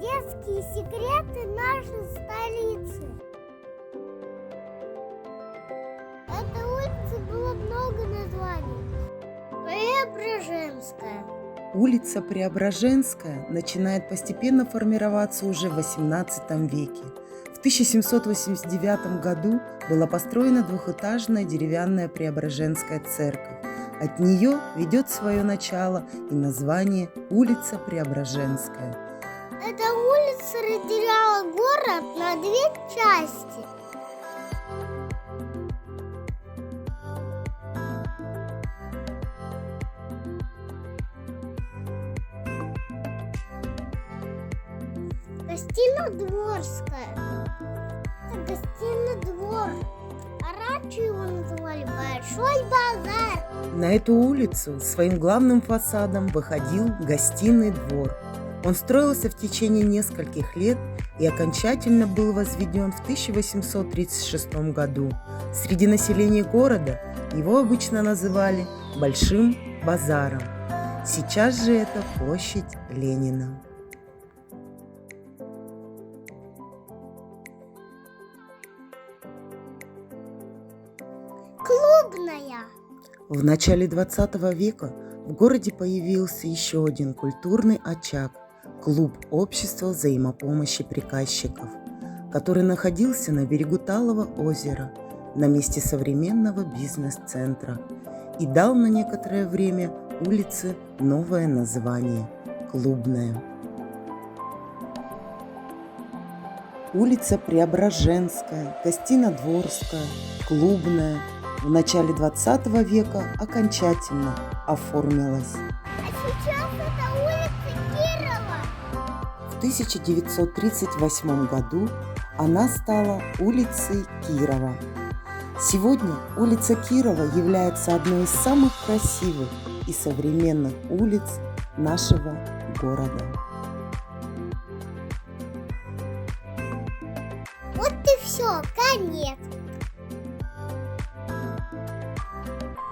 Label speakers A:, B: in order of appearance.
A: детские секреты нашей столицы. Этой улице было много названий. Преображенская.
B: Улица Преображенская начинает постепенно формироваться уже в XVIII веке. В 1789 году была построена двухэтажная деревянная Преображенская церковь. От нее ведет свое начало и название улица Преображенская.
A: Эта улица разделяла город на две части. Гостинодворская. Это гостиный двор. А раньше его называли Большой базар.
B: На эту улицу своим главным фасадом выходил гостиный двор. Он строился в течение нескольких лет и окончательно был возведен в 1836 году. Среди населения города его обычно называли Большим базаром. Сейчас же это площадь Ленина.
A: Клубная.
B: В начале 20 века в городе появился еще один культурный очаг – клуб общества взаимопомощи приказчиков, который находился на берегу Талого озера, на месте современного бизнес-центра, и дал на некоторое время улице новое название – Клубная. Улица Преображенская, Гостинодворская, Клубная в начале 20 века окончательно оформилась.
A: А сейчас это улица Кирова.
B: В 1938 году она стала улицей Кирова. Сегодня улица Кирова является одной из самых красивых и современных улиц нашего города.
A: Вот и все, конец.